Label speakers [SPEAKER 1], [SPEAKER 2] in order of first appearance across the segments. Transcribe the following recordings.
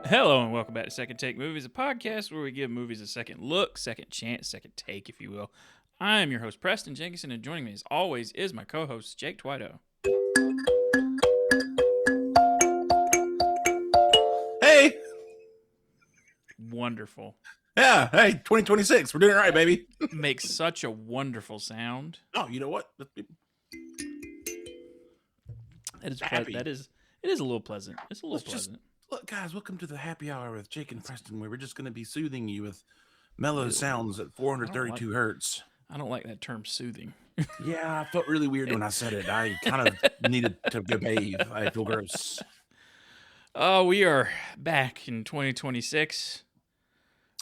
[SPEAKER 1] Hello and welcome back to Second Take Movies, a podcast where we give movies a second look, second chance, second take, if you will. I am your host, Preston Jenkinson, and joining me as always is my co-host, Jake Twido.
[SPEAKER 2] Hey,
[SPEAKER 1] Wonderful.
[SPEAKER 2] yeah, hey, 2026, we're doing it right, baby.
[SPEAKER 1] Makes such a wonderful sound.
[SPEAKER 2] Oh, you know what?
[SPEAKER 1] It is.
[SPEAKER 2] Happy.
[SPEAKER 1] It is a little pleasant. It's a little pleasant.
[SPEAKER 2] Look, guys, welcome to the happy hour with Jake and Preston, where we're just going to be soothing you with mellow sounds at 432 hertz.
[SPEAKER 1] I don't like that term, soothing.
[SPEAKER 2] Yeah, I felt really weird when I said it. I kind of needed to go bathe. I feel gross.
[SPEAKER 1] We are back in 2026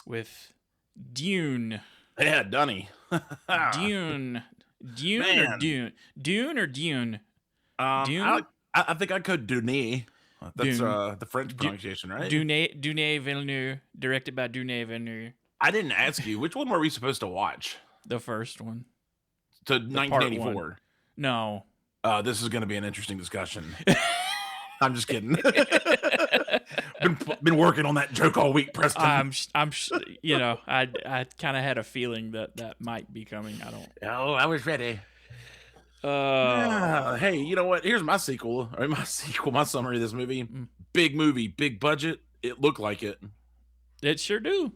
[SPEAKER 1] with Dune.
[SPEAKER 2] Yeah, Dunny.
[SPEAKER 1] Dune
[SPEAKER 2] Man.
[SPEAKER 1] or Dune? Dune or Dune?
[SPEAKER 2] Dune? I think I could Dune. That's
[SPEAKER 1] Dune.
[SPEAKER 2] the French pronunciation, right?
[SPEAKER 1] Dune Villeneuve, directed by Dune Villeneuve.
[SPEAKER 2] I didn't ask you. Which one were we supposed to watch?
[SPEAKER 1] The first one.
[SPEAKER 2] To 1984.
[SPEAKER 1] No.
[SPEAKER 2] This is going to be an interesting discussion. I'm just kidding. been working on that joke all week, Preston.
[SPEAKER 1] I kind of had a feeling that might be coming. I don't.
[SPEAKER 2] Oh, I was ready. Hey, you know what? Here's my sequel. My summary of this movie. Big movie, big budget. It looked like it.
[SPEAKER 1] It sure do.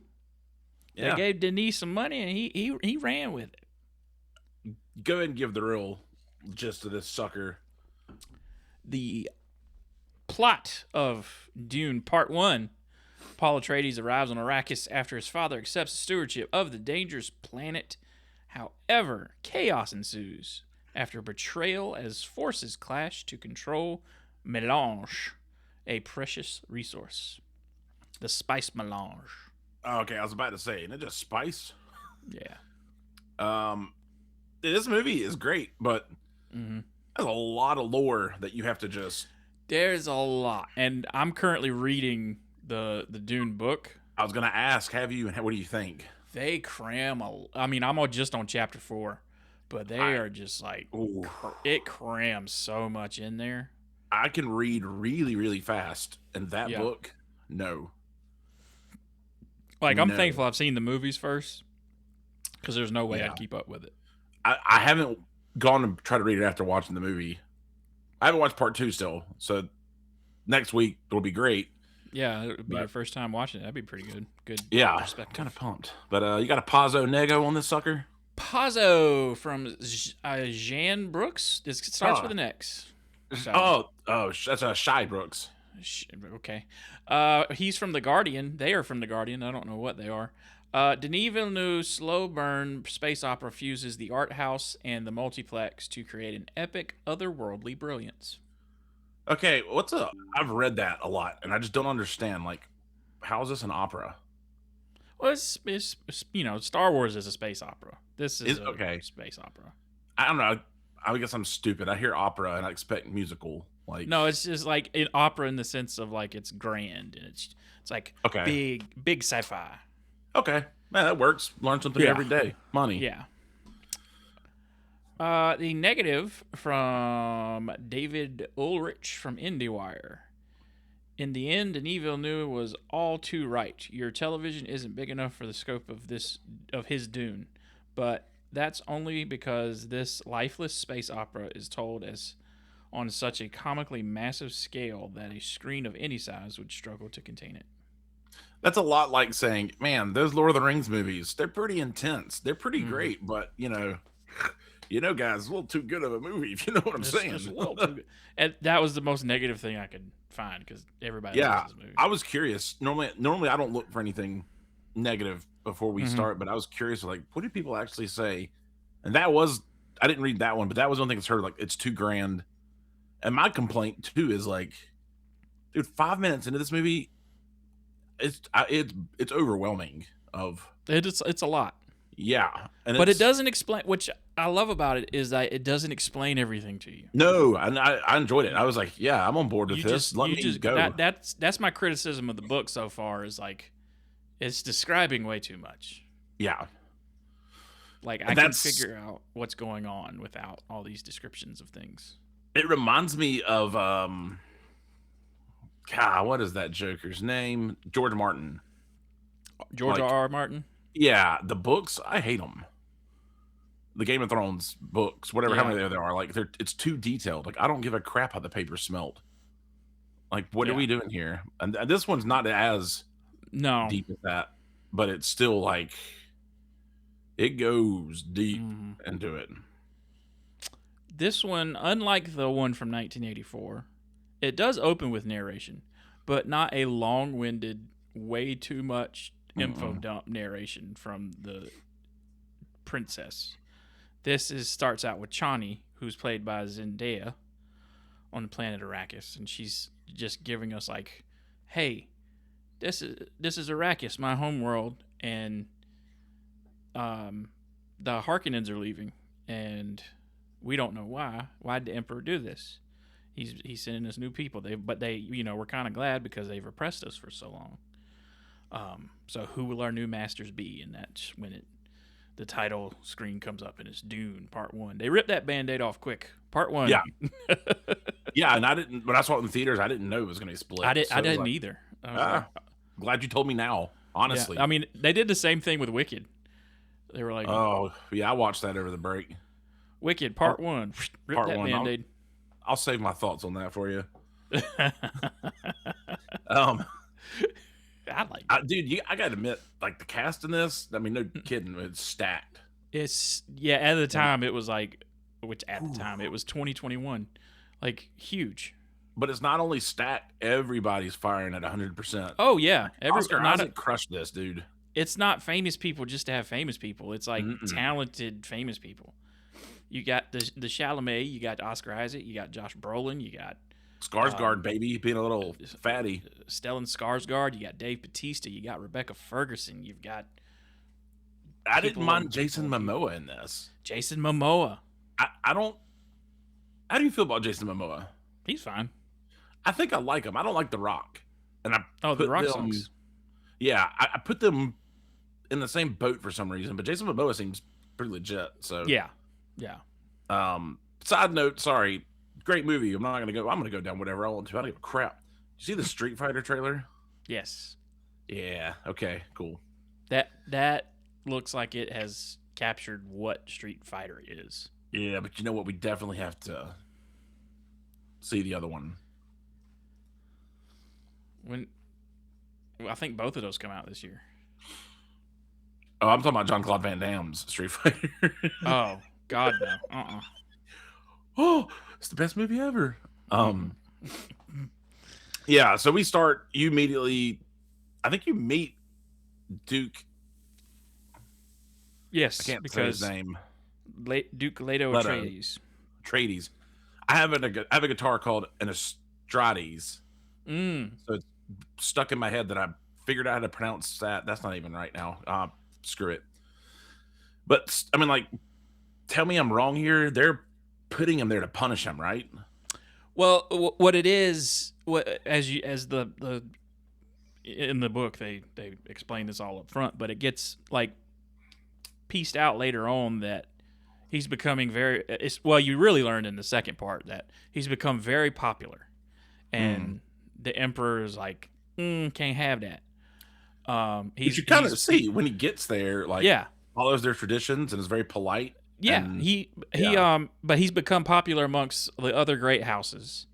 [SPEAKER 2] Yeah.
[SPEAKER 1] They gave Denis some money and he ran with it.
[SPEAKER 2] Go ahead and give the real gist of this sucker.
[SPEAKER 1] The plot of Dune Part 1. Paul Atreides arrives on Arrakis after his father accepts stewardship of the dangerous planet. However, chaos ensues after betrayal as forces clash to control melange, a precious resource. The spice melange.
[SPEAKER 2] Okay, I was about to say, isn't it just spice?
[SPEAKER 1] Yeah.
[SPEAKER 2] This movie is great, but there's a lot of lore that you have to just...
[SPEAKER 1] There's a lot. And I'm currently reading the Dune book.
[SPEAKER 2] I was going to ask, have you, and what do you think?
[SPEAKER 1] They cram I'm just on chapter 4, but they are just like, it crams so much in there.
[SPEAKER 2] I can read really, really fast, and that book, no.
[SPEAKER 1] I'm thankful I've seen the movies first, because there's no way I'd keep up with it.
[SPEAKER 2] I haven't gone to try to read it after watching the movie. I haven't watched part 2 still, so next week it'll be great.
[SPEAKER 1] Yeah, it would be your first time watching it. That'd be pretty good. Good.
[SPEAKER 2] Yeah, kind of pumped. But you got a Pazzo Nego on this sucker?
[SPEAKER 1] Pazzo from Jan Brooks. It starts with an X.
[SPEAKER 2] So. Oh, that's Shy Brooks.
[SPEAKER 1] Okay. He's from The Guardian. They are from The Guardian. I don't know what they are. Denis Villeneuve's slow burn space opera fuses the art house and the multiplex to create an epic, otherworldly brilliance.
[SPEAKER 2] Okay, what's up? I've read that a lot, and I just don't understand. Like, how is this an opera?
[SPEAKER 1] Well, it's Star Wars is a space opera. This is a space opera.
[SPEAKER 2] I don't know. I guess I'm stupid. I hear opera and I expect musical.
[SPEAKER 1] No, it's just like an opera in the sense of like it's grand and it's like big sci-fi.
[SPEAKER 2] Okay, man, that works. Learn something every day. Money.
[SPEAKER 1] Yeah. The negative from David Ulrich from IndieWire. In the end, Denis Villeneuve was all too right. Your television isn't big enough for the scope of his Dune, but that's only because this lifeless space opera is told as on such a comically massive scale that a screen of any size would struggle to contain it.
[SPEAKER 2] That's a lot like saying, man, those Lord of the Rings movies, they're pretty intense. They're pretty great, but, guys, a little too good of a movie, if you know what I'm saying.
[SPEAKER 1] Just a little too good. And that was the most negative thing I could find because everybody loves this movie.
[SPEAKER 2] I was curious. Normally I don't look for anything negative before we start, but I was curious, like, what do people actually say? And I didn't read that one, but that was one thing that's heard, like, it's too grand. And my complaint, too, is like, dude, 5 minutes into this movie, it's overwhelming.
[SPEAKER 1] It's a lot.
[SPEAKER 2] Yeah,
[SPEAKER 1] but it doesn't explain. Which I love about it is that it doesn't explain everything to you.
[SPEAKER 2] No, and I enjoyed it. I was like, yeah, I'm on board with this. Let me go.
[SPEAKER 1] That's my criticism of the book so far. Is like, it's describing way too much.
[SPEAKER 2] Yeah,
[SPEAKER 1] like I can figure out what's going on without all these descriptions of things.
[SPEAKER 2] It reminds me of God, what is that Joker's name? George Martin.
[SPEAKER 1] George
[SPEAKER 2] Like,
[SPEAKER 1] R. Martin.
[SPEAKER 2] yeah, the books, I hate them. The Game of Thrones books, whatever, how
[SPEAKER 1] Yeah.
[SPEAKER 2] many there are, like it's too detailed. Like, I don't give a crap how the paper smelled. Like, what are
[SPEAKER 1] Yeah.
[SPEAKER 2] we doing here? And this one's not as
[SPEAKER 1] No.
[SPEAKER 2] deep as that, but it's still like it goes deep
[SPEAKER 1] Mhm.
[SPEAKER 2] into it.
[SPEAKER 1] This one, unlike the one from 1984, it does open with narration, but not a long-winded, way too much info
[SPEAKER 2] Mm-mm.
[SPEAKER 1] dump narration from the princess. This starts out with Chani, who's played by Zendaya on the planet Arrakis, and she's just giving us like, "Hey, this is Arrakis, my homeworld, and the Harkonnens are leaving, and we don't know why. Why did the Emperor do this? He's sending us new people. They we're kind of glad because they've oppressed us for so long. So who will our new masters be? And that's when the title screen comes up and it's Dune Part 1. They ripped that band-aid off quick. Part 1.
[SPEAKER 2] Yeah, yeah, and I didn't when I saw it in theaters, I didn't know it was going to be split.
[SPEAKER 1] I
[SPEAKER 2] So it was
[SPEAKER 1] didn't
[SPEAKER 2] like,
[SPEAKER 1] either. I was like,
[SPEAKER 2] glad you told me now.
[SPEAKER 1] yeah.
[SPEAKER 2] Honestly,
[SPEAKER 1] I mean, they did the same thing with Wicked. They were like,
[SPEAKER 2] oh yeah, I watched that over the break.
[SPEAKER 1] Wicked
[SPEAKER 2] Part,
[SPEAKER 1] Part 1. Rip
[SPEAKER 2] part
[SPEAKER 1] that
[SPEAKER 2] one.
[SPEAKER 1] band-aid.
[SPEAKER 2] I'll save my thoughts on that for you. Um,
[SPEAKER 1] I like it.
[SPEAKER 2] dude, I gotta admit, like the cast in this, I mean, no kidding, it's stacked.
[SPEAKER 1] At the time it was like, which at the time it was 2021, like huge.
[SPEAKER 2] But it's not only stacked; everybody's firing at 100%.
[SPEAKER 1] Oh yeah,
[SPEAKER 2] Oscar Isaac crushed this, dude.
[SPEAKER 1] It's not famous people just to have famous people. It's like
[SPEAKER 2] Mm-mm.
[SPEAKER 1] talented famous people. You got the Chalamet, you got Oscar Isaac, you got Josh Brolin, you got
[SPEAKER 2] Skarsgård, baby, being a little fatty.
[SPEAKER 1] Stellan Skarsgård, you got Dave Bautista, you got Rebecca Ferguson, you've got.
[SPEAKER 2] I didn't mind Jason Momoa in this.
[SPEAKER 1] Jason Momoa.
[SPEAKER 2] I don't. How do you feel about Jason Momoa?
[SPEAKER 1] He's fine.
[SPEAKER 2] I think I like him. I don't like The Rock, and
[SPEAKER 1] The Rock songs.
[SPEAKER 2] Yeah, I put them in the same boat for some reason, but Jason Momoa seems pretty legit. So
[SPEAKER 1] yeah.
[SPEAKER 2] Side note, sorry, great movie. I'm gonna go down whatever I want to. I don't give a crap. You see the Street Fighter trailer?
[SPEAKER 1] Yes.
[SPEAKER 2] Yeah. Okay. Cool.
[SPEAKER 1] That looks like it has captured what Street Fighter is.
[SPEAKER 2] Yeah, but you know what? We definitely have to see the other one.
[SPEAKER 1] I think both of those come out this year.
[SPEAKER 2] Oh, I'm talking about Jean-Claude Van Damme's Street Fighter.
[SPEAKER 1] Oh God, no.
[SPEAKER 2] Oh, it's the best movie ever. Yeah. So we start. You immediately. I think you meet Duke.
[SPEAKER 1] Yes,
[SPEAKER 2] I can't say his name.
[SPEAKER 1] Duke Leto Atreides.
[SPEAKER 2] Atreides. I have a guitar called an Astrades. So it's stuck in my head that I figured out how to pronounce that. That's not even right now. Screw it. But I mean, like, tell me I'm wrong here. They're putting him there to punish him, right?
[SPEAKER 1] Well, what it is, as the in the book they explain this all up front, but it gets like pieced out later on that he's becoming you really learned in the second part that he's become very popular, and the Emperor is like, can't have that.
[SPEAKER 2] You kind of see when he gets there, like, follows their traditions and is very polite.
[SPEAKER 1] Yeah, but he's become popular amongst the other great houses,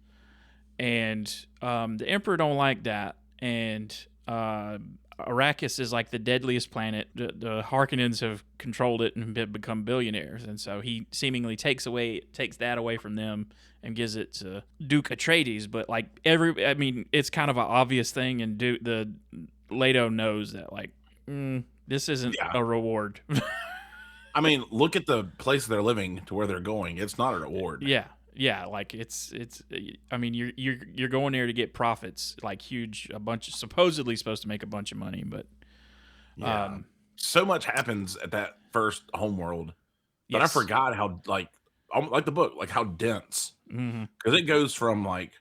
[SPEAKER 1] and the Emperor don't like that, and Arrakis is like the deadliest planet. The Harkonnens have controlled it and become billionaires, and so he seemingly takes that away from them and gives it to Duke Atreides. But like it's kind of an obvious thing, and the Leto knows that like this isn't a reward.
[SPEAKER 2] I mean, look at the place they're living to where they're going. It's not a reward.
[SPEAKER 1] Yeah, like it's. I mean, you're going there to get profits, like supposedly supposed to make a bunch of money, but
[SPEAKER 2] so much happens at that first homeworld that I forgot how like the book, like how dense, because it goes from like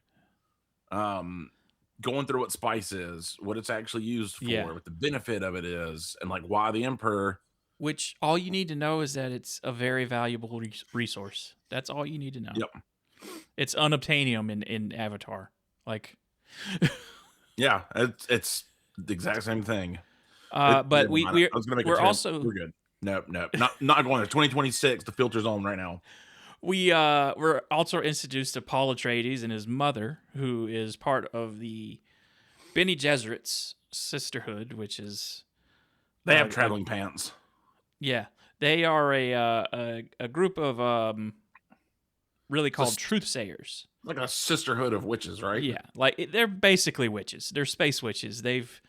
[SPEAKER 2] going through what spice is, what it's actually used for, what the benefit of it is, and like why the Emperor.
[SPEAKER 1] Which all you need to know is that it's a very valuable resource. That's all you need to know.
[SPEAKER 2] Yep.
[SPEAKER 1] It's unobtainium in Avatar. Like,
[SPEAKER 2] Yeah, it's the exact same thing.
[SPEAKER 1] But
[SPEAKER 2] Never
[SPEAKER 1] we
[SPEAKER 2] mind.
[SPEAKER 1] we're
[SPEAKER 2] I was gonna make a
[SPEAKER 1] we're
[SPEAKER 2] joke.
[SPEAKER 1] also
[SPEAKER 2] We're good. Nope, nope. Not going there. 2026, the filter's on right now.
[SPEAKER 1] we're also introduced to Paul Atreides and his mother, who is part of the Bene Gesserit's sisterhood, which is
[SPEAKER 2] They have
[SPEAKER 1] a
[SPEAKER 2] traveling pants.
[SPEAKER 1] yeah, they are a group of really called
[SPEAKER 2] Just
[SPEAKER 1] truth sayers.
[SPEAKER 2] like a sisterhood of witches, right?
[SPEAKER 1] Yeah, like they're basically witches. They're space witches. They've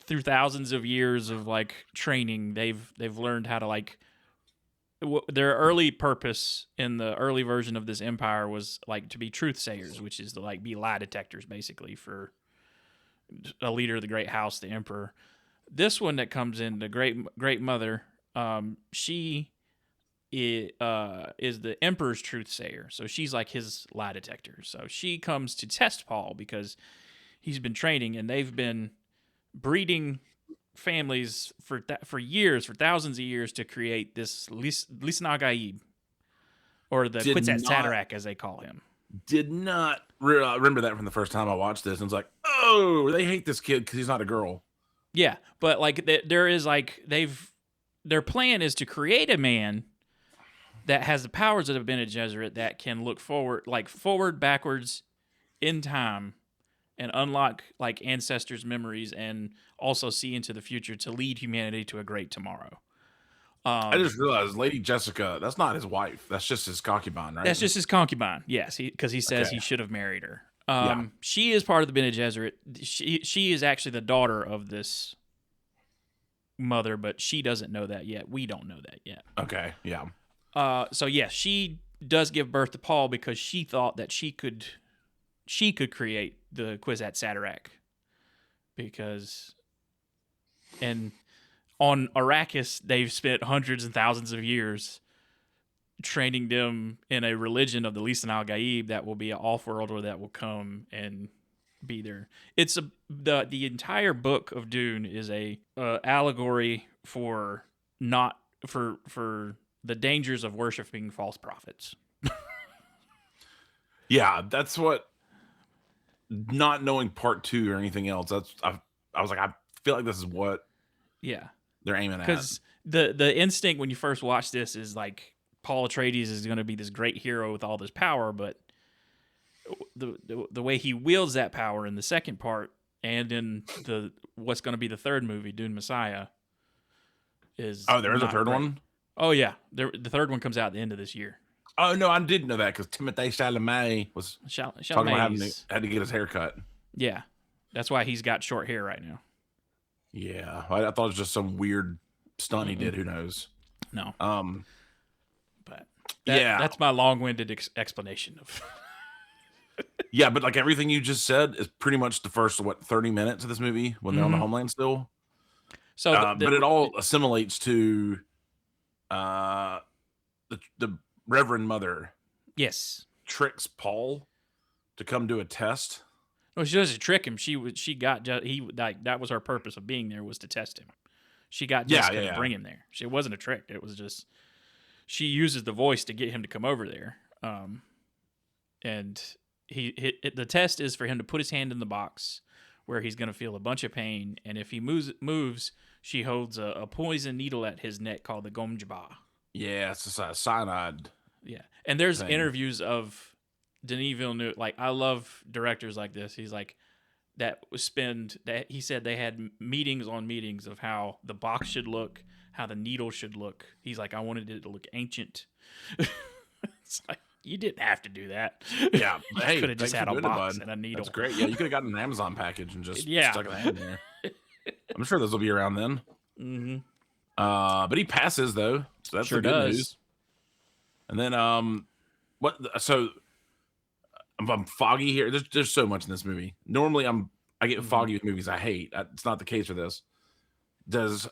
[SPEAKER 1] through thousands of years of like training, they've learned how to like their early purpose in the early version of this empire was like to be truth sayers, which is to like be lie detectors basically for a leader of the great house, the emperor. This one that comes in, the great mother, she is the emperor's truth sayer, so she's like his lie detector. So she comes to test Paul because he's been training, and they've been breeding families for years, for thousands of years, to create this Lisnagaib, or the
[SPEAKER 2] Did
[SPEAKER 1] Kwisatz
[SPEAKER 2] not
[SPEAKER 1] Haderach, as they call him.
[SPEAKER 2] remember that from the first time I watched this, and it's like, oh, they hate this kid because he's not a girl.
[SPEAKER 1] Yeah, but like there is like their plan is to create a man that has the powers of a Bene Gesserit that can look forward, backwards in time, and unlock like ancestors' memories, and also see into the future to lead humanity to a great tomorrow.
[SPEAKER 2] I just realized Lady Jessica, that's not his wife. That's just his concubine, right?
[SPEAKER 1] That's just his concubine. Yes, because he says
[SPEAKER 2] Okay.
[SPEAKER 1] he should have married her.
[SPEAKER 2] Yeah.
[SPEAKER 1] She is part of the Bene Gesserit. She is actually the daughter of this mother, but she doesn't know that yet. We don't know that yet.
[SPEAKER 2] Okay. Yeah.
[SPEAKER 1] So yes, she does give birth to Paul because she thought that she could create the Kwisatz Haderach, because and on Arrakis they've spent hundreds and thousands of years training them in a religion of the Lisan al Gaib that will be an off-worlder that will come and be there. It's the entire book of Dune is a allegory for not for the dangers of worshiping false prophets.
[SPEAKER 2] Yeah. That's what, not knowing part two or anything else, I was like, I feel like this is what
[SPEAKER 1] Yeah,
[SPEAKER 2] they're aiming at.
[SPEAKER 1] because the instinct when you first watch this is like Paul Atreides is going to be this great hero with all this power, but the way he wields that power in the second part and in the what's going to be the third movie, Dune Messiah, is
[SPEAKER 2] Oh, there is a
[SPEAKER 1] not
[SPEAKER 2] third
[SPEAKER 1] great.
[SPEAKER 2] one?
[SPEAKER 1] Oh yeah, the third one comes out at the end of this year.
[SPEAKER 2] Oh, no, I didn't know that because Timothée Chalamet was talking about had to get his hair cut.
[SPEAKER 1] Yeah, that's why he's got short hair right now.
[SPEAKER 2] Yeah. I thought it was just some weird stunt he did. Who knows?
[SPEAKER 1] No, but
[SPEAKER 2] Yeah.
[SPEAKER 1] that's my long-winded explanation of.
[SPEAKER 2] Yeah, but like everything you just said is pretty much the first 30 minutes of this movie when they're on the homeland still.
[SPEAKER 1] So,
[SPEAKER 2] But it all assimilates to the Reverend Mother
[SPEAKER 1] yes.
[SPEAKER 2] tricks Paul to come do a test.
[SPEAKER 1] Well, she doesn't trick him. She got he like that was her purpose of being there, was to test him. She got Jessica to bring him there. It wasn't a trick. It was just she uses the voice to get him to come over there. And the test is for him to put his hand in the box where he's going to feel a bunch of pain, and if he moves, she holds a poison needle at his neck called the Gomjaba.
[SPEAKER 2] Yeah, it's just a cyanide.
[SPEAKER 1] Yeah, and there's
[SPEAKER 2] thing.
[SPEAKER 1] interviews of Denis Villeneuve. Like, I love directors like this. He's like, he said they had meetings on meetings of how the box should look, how the needle should look. He's like, I wanted it to look ancient. It's like, you didn't have to do that.
[SPEAKER 2] Yeah, hey,
[SPEAKER 1] could have just had a box and a needle.
[SPEAKER 2] That's great. Yeah, you could have gotten an Amazon package and just stuck that in there. I'm sure those will be around then.
[SPEAKER 1] Mm-hmm.
[SPEAKER 2] But he passes though, so that's the good news. And then so I'm foggy here. There's so much in this movie. Normally I get foggy with movies I hate. It's not the case for this. Does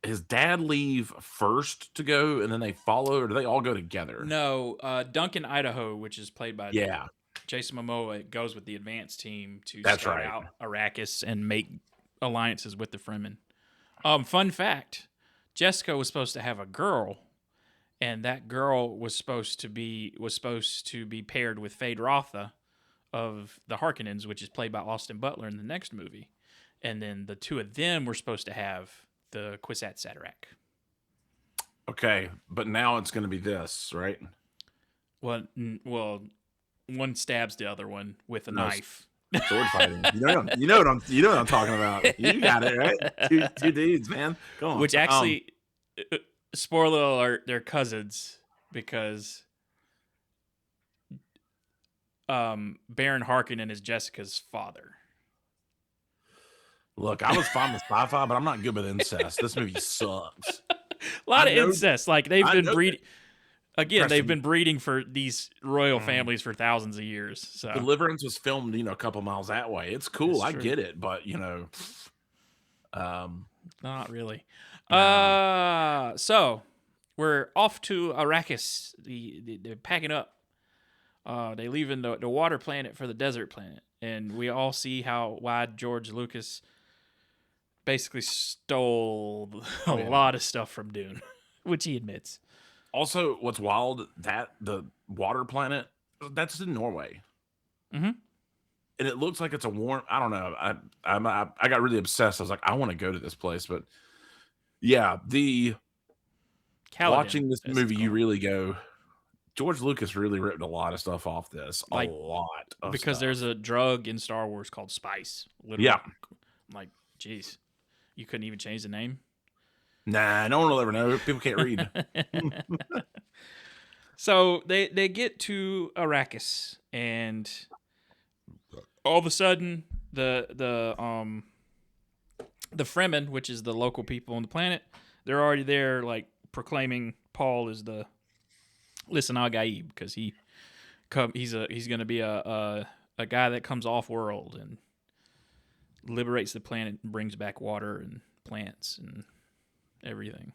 [SPEAKER 2] his dad leave first to go and then they follow, or do they all go together?
[SPEAKER 1] No, Duncan Idaho, which is played by Jason Momoa, goes with the advance team to scout out Arrakis and make alliances with the Fremen. Fun fact, Jessica was supposed to have a girl, and that girl was supposed to be paired with Feyd-Rautha, of the Harkonnens, which is played by Austin Butler in the next movie, and then the two of them were supposed to have the Kwisatz Haderach.
[SPEAKER 2] Okay, but now it's going to be this, right?
[SPEAKER 1] Well, one stabs the other one with a knife.
[SPEAKER 2] Sword fighting. You know what I'm talking about. You got it right. Two dudes, man. Come on.
[SPEAKER 1] Which actually, spoiler alert, they're cousins because Baron Harkonnen is Jessica's father.
[SPEAKER 2] Look, I was fine with sci-fi, but I'm not good with incest. This movie sucks.
[SPEAKER 1] A lot of incest. Like they've been breeding. Again, they've been breeding for these royal families for thousands of years. So
[SPEAKER 2] Deliverance was filmed, a couple miles that way. It's cool. I get it, but
[SPEAKER 1] not really. So we're off to Arrakis. They're packing up. They leaving the water planet for the desert planet, and we all see why George Lucas basically stole a lot of stuff from Dune, which he admits.
[SPEAKER 2] Also, what's wild, that the water planet, that's in Norway.
[SPEAKER 1] Mm-hmm.
[SPEAKER 2] And it looks like it's a warm, I don't know. I got really obsessed. I was like, I want to go to this place. But yeah, watching this movie, you really go, George Lucas really ripped a lot of stuff off this. A lot of
[SPEAKER 1] because
[SPEAKER 2] stuff.
[SPEAKER 1] There's a drug in Star Wars called spice. Literally. Yeah. I'm like, geez, you couldn't even change the name?
[SPEAKER 2] Nah, no one will ever know. People can't read.
[SPEAKER 1] So they get to Arrakis, and all of a sudden the Fremen, which is the local people on the planet, they're already there, like proclaiming Paul is the Listen Al-Gaib, because he's going to be a guy that comes off world and liberates the planet and brings back water and plants and everything.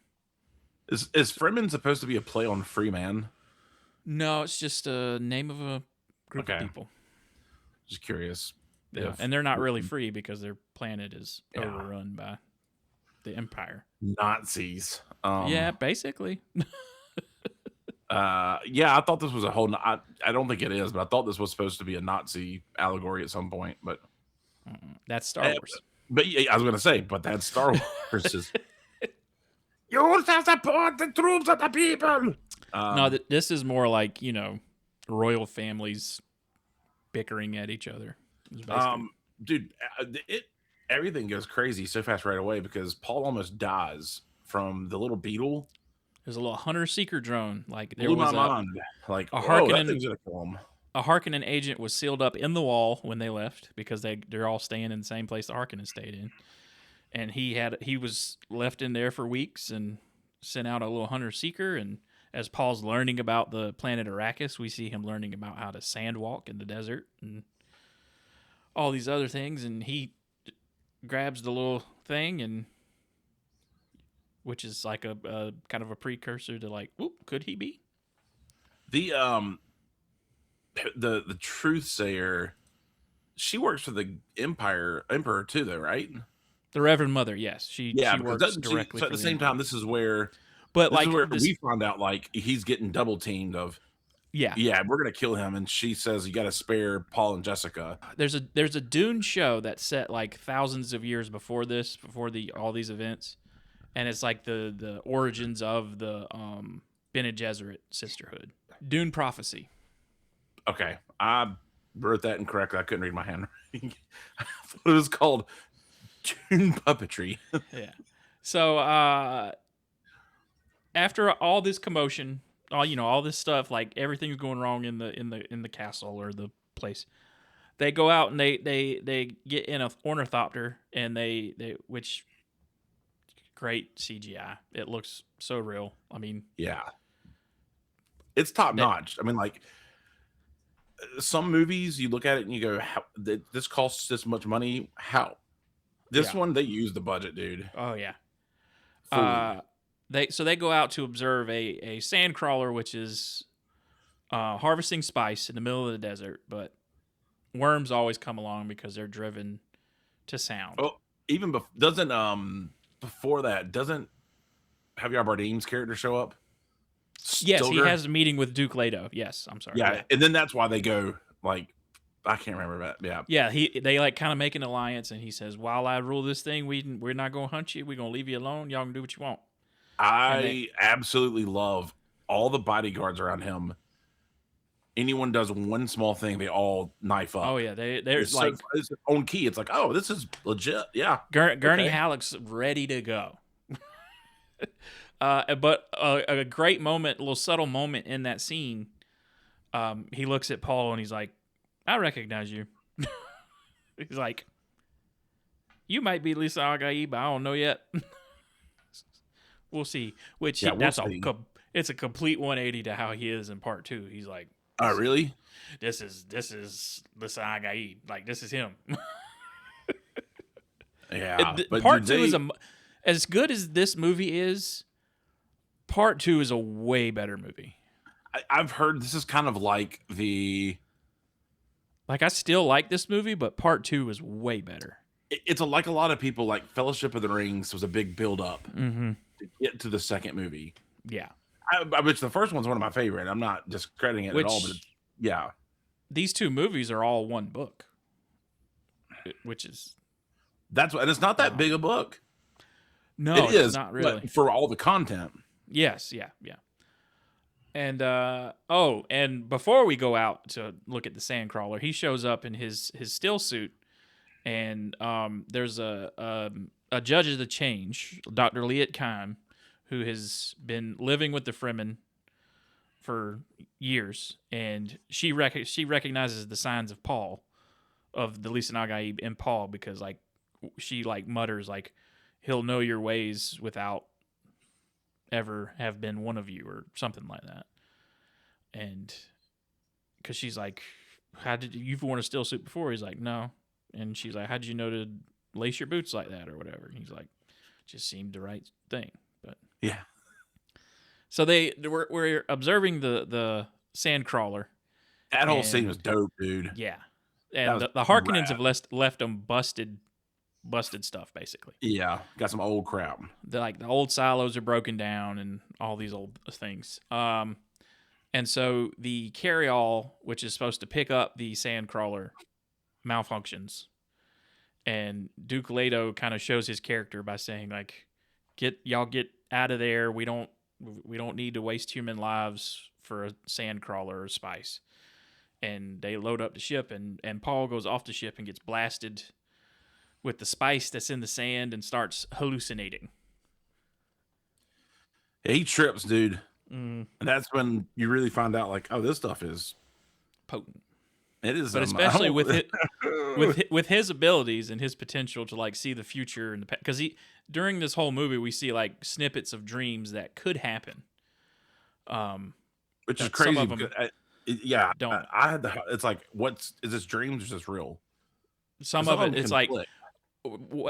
[SPEAKER 2] Is Fremen supposed to be a play on free man?
[SPEAKER 1] No, it's just a name of a group of people.
[SPEAKER 2] Just curious.
[SPEAKER 1] Yeah, and they're not really free because their planet is overrun by the Empire.
[SPEAKER 2] Nazis.
[SPEAKER 1] Yeah, basically.
[SPEAKER 2] I thought this was a whole. I don't think it is, but I thought this was supposed to be a Nazi allegory at some point. But
[SPEAKER 1] that's Star Wars.
[SPEAKER 2] But I was going to say, but that's Star Wars. You have to support the troops of the people.
[SPEAKER 1] No, this is more like, royal families bickering at each other.
[SPEAKER 2] Dude, everything goes crazy so fast right away because Paul almost dies from the little beetle.
[SPEAKER 1] There's a little hunter-seeker drone. Like there
[SPEAKER 2] blew
[SPEAKER 1] was
[SPEAKER 2] my mind. Like
[SPEAKER 1] a Harkonnen agent was sealed up in the wall when they left because they're all staying in the same place the Harkonnen stayed in. And he was left in there for weeks and sent out a little hunter-seeker. And as Paul's learning about the planet Arrakis, we see him learning about how to sandwalk in the desert and all these other things. And he grabs the little thing, which is like a kind of a precursor to like, whoop, could he be?
[SPEAKER 2] The truth sayer, she works for the emperor too, though, right?
[SPEAKER 1] The Reverend Mother, yes, she works directly.
[SPEAKER 2] So at the same time, this is where, we find out like he's getting double teamed. We're gonna kill him, and she says you got to spare Paul and Jessica.
[SPEAKER 1] There's a Dune show that's set like thousands of years before this, all these events, and it's like the origins of the Bene Gesserit sisterhood. Dune prophecy.
[SPEAKER 2] Okay, I wrote that incorrectly. I couldn't read my handwriting. I thought it was called Dune puppetry.
[SPEAKER 1] Yeah. So after all this commotion, all this stuff, like everything's going wrong in the castle or the place, they go out and they get in an ornithopter, and they which great CGI. It looks so real. I mean,
[SPEAKER 2] yeah, it's top notch. I mean, like some movies, you look at it and you go, "How this costs this much money? How?" This one, they use the budget, dude.
[SPEAKER 1] Oh yeah. They go out to observe a sand crawler, which is harvesting spice in the middle of the desert, but worms always come along because they're driven to sound.
[SPEAKER 2] Oh, even doesn't Javier Bardem's character show up?
[SPEAKER 1] Yes, he has a meeting with Duke Leto. Yes, I'm sorry.
[SPEAKER 2] Yeah, and then that's why they go like I can't remember that. Yeah.
[SPEAKER 1] Yeah, they like kind of make an alliance, and he says, "While I rule this thing, we're not gonna hunt you. We're gonna leave you alone. Y'all can do what you want." And they,
[SPEAKER 2] I absolutely love all the bodyguards around him. Anyone does one small thing, they all knife
[SPEAKER 1] oh
[SPEAKER 2] up.
[SPEAKER 1] yeah, they're
[SPEAKER 2] It's so
[SPEAKER 1] like
[SPEAKER 2] it's on key. It's like, oh, this is legit. Yeah.
[SPEAKER 1] Gurney
[SPEAKER 2] Okay.
[SPEAKER 1] Halleck's ready to go. But a great moment, a little subtle moment in that scene. He looks at Paul and he's like, "I recognize you." He's like, "You might be Lisa Agai, but I don't know yet." We'll see. Which
[SPEAKER 2] Yeah, we'll see.
[SPEAKER 1] it's a complete 180 to how he is in part 2. He's like,
[SPEAKER 2] Oh, really?
[SPEAKER 1] This is Lisa Agai. Like, this is him.
[SPEAKER 2] Yeah. But
[SPEAKER 1] Part 2 is as good as this movie is. Part 2 is a way better movie.
[SPEAKER 2] I've heard this is kind of like the.
[SPEAKER 1] Like, I still like this movie, but part 2 is way better.
[SPEAKER 2] It's like a lot of people like Fellowship of the Rings was a big build up to get to the second movie.
[SPEAKER 1] Yeah.
[SPEAKER 2] Which the first one's one of my favorite. I'm not discrediting it at all, but yeah.
[SPEAKER 1] These two movies are all one book, which is.
[SPEAKER 2] And it's not that big a book.
[SPEAKER 1] No,
[SPEAKER 2] it is
[SPEAKER 1] not really.
[SPEAKER 2] for all the content.
[SPEAKER 1] Yes, yeah. And and before we go out to look at the Sandcrawler, he shows up in his still suit, and there's a judge of the change, Dr. Liet Khan, who has been living with the Fremen for years, and she recognizes the signs of Paul, of the Lisa Nagai in Paul, because like she like mutters like, he'll know your ways without ever have been one of you, or something like that. And because she's like, how did you've worn a still suit before? He's like, no. And she's like, how did you know to lace your boots like that or whatever? And he's like, just seemed the right thing. But
[SPEAKER 2] yeah.
[SPEAKER 1] So we're observing the Sandcrawler.
[SPEAKER 2] That whole scene was dope, dude.
[SPEAKER 1] Yeah. And the Harkonnens have left them busted stuff, basically.
[SPEAKER 2] Yeah, got some old crap.
[SPEAKER 1] The old silos are broken down and all these old things. And so the carryall, which is supposed to pick up the Sandcrawler, malfunctions. And Duke Leto kind of shows his character by saying, like, get out of there. We don't need to waste human lives for a Sandcrawler or spice. And they load up the ship, and Paul goes off the ship and gets blasted with the spice that's in the sand and starts hallucinating.
[SPEAKER 2] Yeah, he trips, dude. And that's when you really find out, like, oh, this stuff is
[SPEAKER 1] potent.
[SPEAKER 2] It is,
[SPEAKER 1] but especially with his abilities and his potential to like see the future and because during this whole movie we see like snippets of dreams that could happen.
[SPEAKER 2] Which is crazy. It's like, is this dreams or is this real?
[SPEAKER 1] Some of it, it's like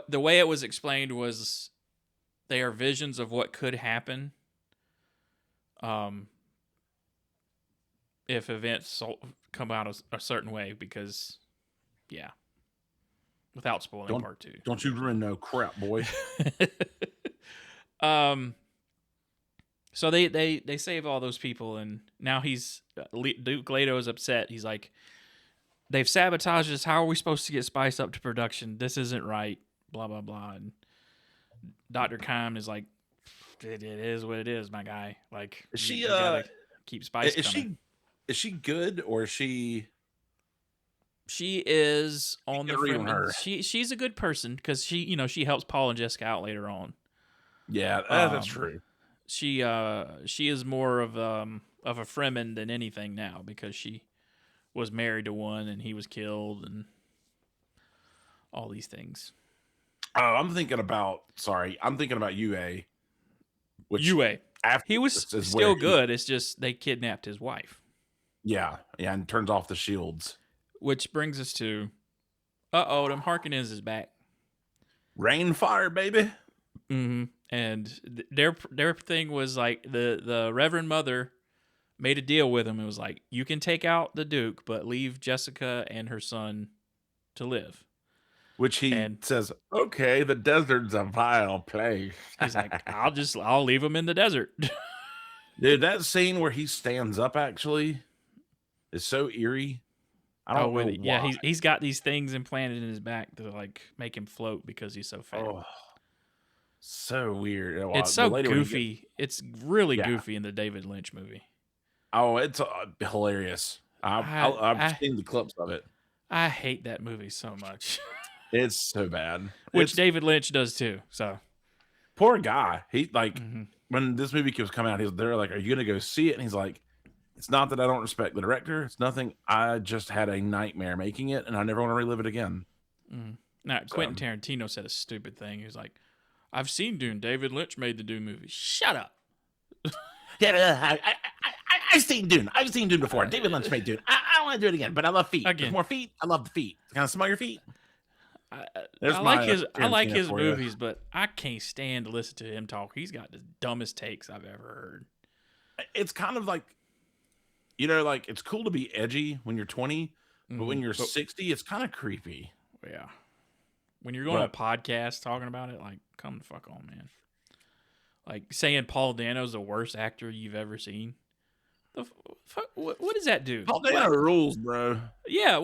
[SPEAKER 1] the way it was explained was they are visions of what could happen. If events come out a certain way, because, yeah, without spoiling part 2.
[SPEAKER 2] Don't you ruin no crap, boy.
[SPEAKER 1] So they save all those people, and now Duke Leto is upset. He's like, they've sabotaged us. How are we supposed to get spice up to production? This isn't right. Blah blah blah. And Dr. Khan is like, it is what it is, my guy. Like,
[SPEAKER 2] is she
[SPEAKER 1] gotta keep spice coming.
[SPEAKER 2] Is she good, or is she?
[SPEAKER 1] She is on the Fremen. She's a good person because she helps Paul and Jessica out later on.
[SPEAKER 2] Yeah, that's true.
[SPEAKER 1] She is more of a Fremen than anything now, because she was married to one and he was killed and all these things.
[SPEAKER 2] Oh, I'm thinking about UA.
[SPEAKER 1] UA. He was still good. It's just they kidnapped his wife.
[SPEAKER 2] Yeah, and turns off the shields.
[SPEAKER 1] Which brings us to, them Harkonnens is back.
[SPEAKER 2] Rain fire, baby.
[SPEAKER 1] Mm-hmm. And their thing was like the Reverend Mother made a deal with him. It was like, you can take out the Duke, but leave Jessica and her son to live.
[SPEAKER 2] Which he says, okay, the desert's a vile place.
[SPEAKER 1] He's like, I'll leave him in the desert.
[SPEAKER 2] Dude, that scene where he stands up actually is so eerie. I don't know
[SPEAKER 1] yeah,
[SPEAKER 2] why.
[SPEAKER 1] he's got these things implanted in his back to like make him float because he's so fat.
[SPEAKER 2] Oh, so weird.
[SPEAKER 1] It's
[SPEAKER 2] The
[SPEAKER 1] so
[SPEAKER 2] later when he gets,
[SPEAKER 1] goofy. It's really
[SPEAKER 2] yeah.
[SPEAKER 1] goofy in the David Lynch movie.
[SPEAKER 2] Oh, it's hilarious. I've
[SPEAKER 1] I
[SPEAKER 2] seen the clips of it.
[SPEAKER 1] I hate that movie so much.
[SPEAKER 2] It's so bad.
[SPEAKER 1] Which
[SPEAKER 2] It's
[SPEAKER 1] David Lynch does too. So
[SPEAKER 2] poor guy. He like
[SPEAKER 1] mhm.
[SPEAKER 2] when this movie was coming out, they're like, "Are you gonna go see it?" And he's like, "It's not that I don't respect the director. It's nothing. I just had a nightmare making it, and I never want to relive it again."
[SPEAKER 1] Now
[SPEAKER 2] So
[SPEAKER 1] Quentin Tarantino said a stupid thing. He was like, "I've seen Dune. David Lynch made the Dune movie." Shut up.
[SPEAKER 2] yeah, I've seen Dune. I've seen Dune before. David Lynch made Dune. I don't want to do it again, but I love feet. There's
[SPEAKER 1] Again,
[SPEAKER 2] more feet. I love the feet. Can I smell your feet?
[SPEAKER 1] I,
[SPEAKER 2] There's
[SPEAKER 1] I like
[SPEAKER 2] my
[SPEAKER 1] his
[SPEAKER 2] Tarantino for you.
[SPEAKER 1] movies, but I can't stand to listen to him talk. He's got the dumbest takes I've ever heard.
[SPEAKER 2] It's kind of like, you know, like it's cool to be edgy when you're 20, but when you're 60, it's kind of creepy.
[SPEAKER 1] Yeah. When you're going on a podcast talking about it, like, come the fuck on, man. Like saying Paul Dano's the worst actor you've ever seen. The fuck? What does that do?
[SPEAKER 2] Paul Dano rules, bro.
[SPEAKER 1] Yeah.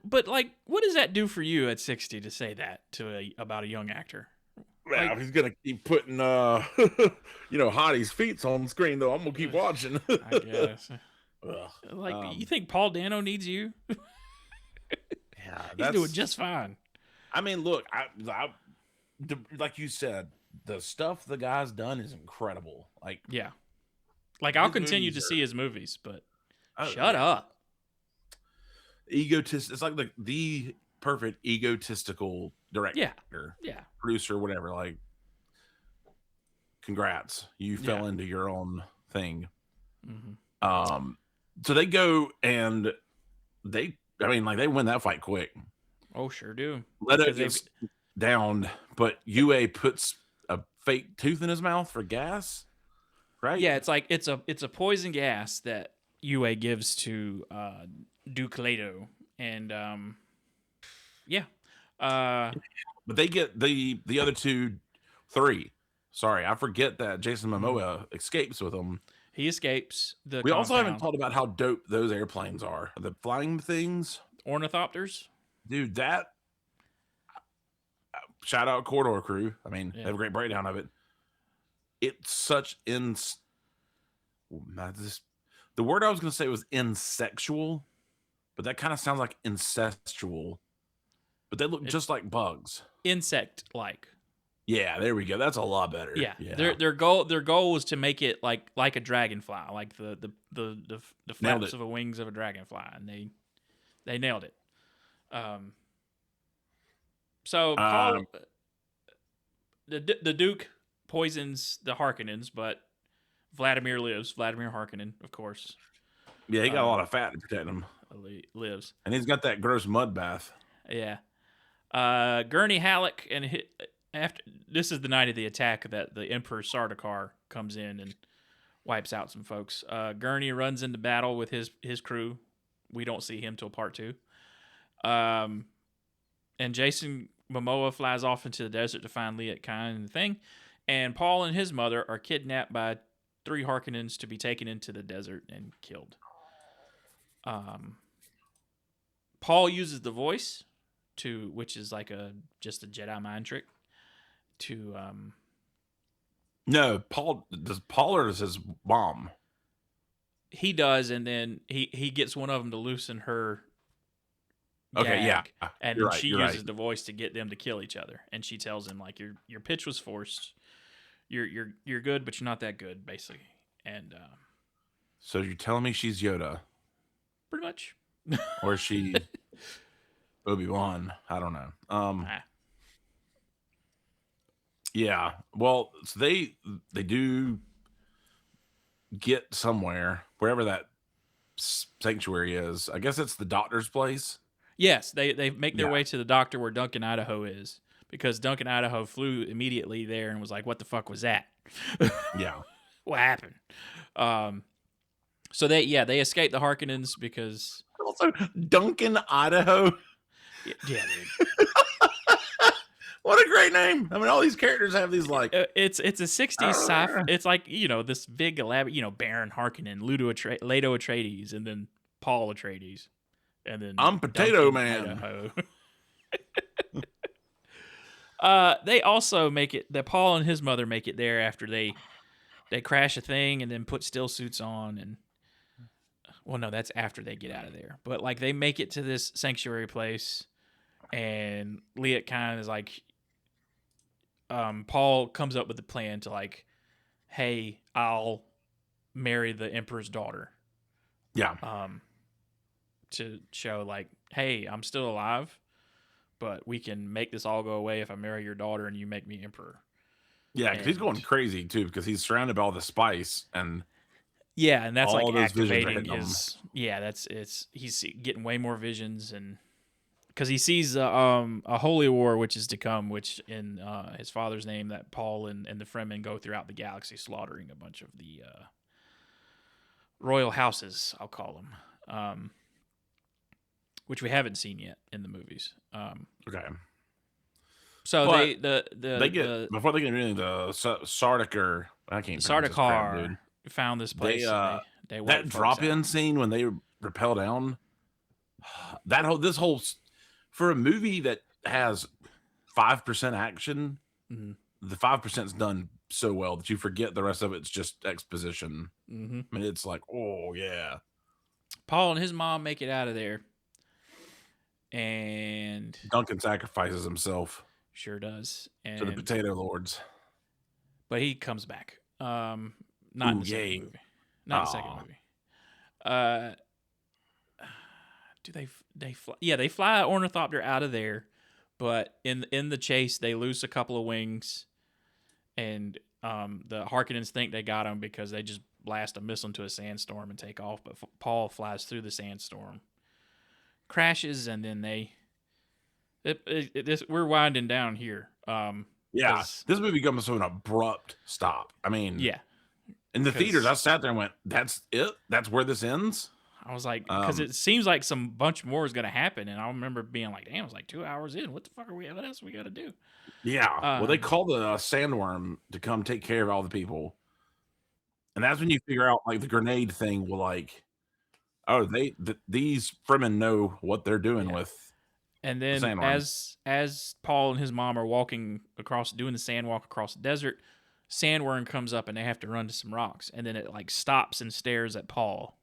[SPEAKER 1] But like, what does that do for you at 60 to say that about a young actor?
[SPEAKER 2] Yeah,
[SPEAKER 1] Like,
[SPEAKER 2] he's gonna keep putting Hottie's feet on screen though. I'm gonna keep watching.
[SPEAKER 1] I guess.
[SPEAKER 2] Ugh.
[SPEAKER 1] Like, you think Paul Dano needs you?
[SPEAKER 2] Yeah,
[SPEAKER 1] He's doing just fine.
[SPEAKER 2] I mean, look, like you said, the stuff the guy's done is incredible. Like,
[SPEAKER 1] Yeah. Like, I'll
[SPEAKER 2] his
[SPEAKER 1] continue to
[SPEAKER 2] movies
[SPEAKER 1] see his movies, but
[SPEAKER 2] are-
[SPEAKER 1] shut up.
[SPEAKER 2] It's like the perfect egotistical director,
[SPEAKER 1] Yeah.
[SPEAKER 2] producer, whatever. Like, congrats, you fell into your own thing. So they go and they win that fight quick.
[SPEAKER 1] Oh, sure do.
[SPEAKER 2] Leto gets downed, but Yue puts a fake tooth in his mouth for gas, right?
[SPEAKER 1] Yeah, it's like it's a poison gas that Yue gives to Duke Leto, and yeah.
[SPEAKER 2] But they get the other three. Sorry, I forget that Jason Momoa escapes with them.
[SPEAKER 1] He escapes the
[SPEAKER 2] We
[SPEAKER 1] compound.
[SPEAKER 2] also haven't talked about how dope those airplanes are. The flying things.
[SPEAKER 1] Ornithopters?
[SPEAKER 2] Dude, that shout out Corridor Crew. I mean, they have a great breakdown of it. It's such the word I was going to say was insexual, but that kind of sounds like incestual. But they look just like bugs.
[SPEAKER 1] Insect-like.
[SPEAKER 2] Yeah, there we go. That's a lot better.
[SPEAKER 1] Yeah. Their goal was to make it like a dragonfly, like the flaps of the wings of a dragonfly, and they nailed it. So Paul, the Duke poisons the Harkonnens, but Vladimir lives. Vladimir Harkonnen, of course.
[SPEAKER 2] Yeah, he got a lot of fat to protect him.
[SPEAKER 1] Lives,
[SPEAKER 2] and he's got that gross mud bath.
[SPEAKER 1] Yeah. Gurney Halleck and after this is the night of the attack that the Emperor Sardaukar comes in and wipes out some folks. Gurney runs into battle with his crew. We don't see him till part 2. And Jason Momoa flies off into the desert to find Liet Kyne and the thing. And Paul and his mother are kidnapped by 3 Harkonnens to be taken into the desert and killed. Paul uses the voice which is like just a Jedi mind trick to
[SPEAKER 2] No, Paul or does his mom?
[SPEAKER 1] He does, and then he gets one of them to loosen her
[SPEAKER 2] Okay,
[SPEAKER 1] gag,
[SPEAKER 2] yeah.
[SPEAKER 1] and
[SPEAKER 2] You're
[SPEAKER 1] then
[SPEAKER 2] right,
[SPEAKER 1] she
[SPEAKER 2] you're
[SPEAKER 1] uses
[SPEAKER 2] right.
[SPEAKER 1] the voice to get them to kill each other, and she tells him like your pitch was forced. You're good, but you're not that good, basically. And
[SPEAKER 2] So you're telling me she's Yoda,
[SPEAKER 1] pretty much,
[SPEAKER 2] or is she Obi-Wan? I don't know. Yeah. Well, so they do get somewhere, wherever that sanctuary is. I guess it's the doctor's place.
[SPEAKER 1] Yes, they make their way to the doctor where Duncan, Idaho is, because Duncan, Idaho flew immediately there and was like, "What the fuck was that?"
[SPEAKER 2] Yeah.
[SPEAKER 1] What happened? So they escape the Harkonnens because
[SPEAKER 2] Also, Duncan, Idaho.
[SPEAKER 1] Yeah, dude.
[SPEAKER 2] What a great name! I mean, all these characters have these like
[SPEAKER 1] it's a 60s sci-fi. It's like, this big elaborate, Baron Harkonnen, Leto Atreides, and then Paul Atreides. and then
[SPEAKER 2] I'm Potato
[SPEAKER 1] Duncan,
[SPEAKER 2] Man.
[SPEAKER 1] Idaho. They also make it that Paul and his mother make it there after they crash a thing and then put still suits on, and well, no, that's after they get out of there. But like they make it to this sanctuary place, and Liet kind of is like, Paul comes up with a plan to like, hey, I'll marry the emperor's daughter.
[SPEAKER 2] Yeah.
[SPEAKER 1] To show like, hey, I'm still alive, but we can make this all go away if I marry your daughter and you make me emperor.
[SPEAKER 2] Yeah, because he's going crazy too, because he's surrounded by all the spice and
[SPEAKER 1] and that's
[SPEAKER 2] all
[SPEAKER 1] like
[SPEAKER 2] those visions are
[SPEAKER 1] activating
[SPEAKER 2] hitting him.
[SPEAKER 1] he's getting way more visions, and because he sees a holy war which is to come, which in his father's name that Paul and the Fremen go throughout the galaxy slaughtering a bunch of the royal houses, I'll call them, which we haven't seen yet in the movies.
[SPEAKER 2] Okay.
[SPEAKER 1] So
[SPEAKER 2] But
[SPEAKER 1] they get
[SPEAKER 2] before they get anything, the Sardaukar, I can't pronounce this crap, dude.
[SPEAKER 1] found this place. They
[SPEAKER 2] that drop in scene when they rappel down, for a movie that has 5% action, the 5%'s done so well that you forget the rest of it's just exposition.
[SPEAKER 1] Mm-hmm.
[SPEAKER 2] I mean, it's like, oh yeah.
[SPEAKER 1] Paul and his mom make it out of there, and
[SPEAKER 2] Duncan sacrifices himself.
[SPEAKER 1] Sure does.
[SPEAKER 2] To the Potato Lords.
[SPEAKER 1] But he comes back. Not in the second movie. Not in the second movie. Do they fly? Yeah, they fly Ornithopter out of there, but in the chase they lose a couple of wings, and the Harkonnens think they got him because they just blast a missile into a sandstorm and take off. But Paul flies through the sandstorm, crashes, and then we're winding down here.
[SPEAKER 2] This movie comes to an abrupt stop. I mean, in the theaters, I sat there and went, "That's it? That's where this ends?"
[SPEAKER 1] I was like, because it seems like some bunch more is going to happen, and I remember being like, "Damn, it's like 2 hours in. What the fuck what else we got to do?"
[SPEAKER 2] Yeah. Well, they call the sandworm to come take care of all the people, and that's when you figure out like the grenade thing will like, oh, these Fremen know what they're doing with.
[SPEAKER 1] And then as Paul and his mom are walking doing the sand walk across the desert, sandworm comes up and they have to run to some rocks. And then it like stops and stares at Paul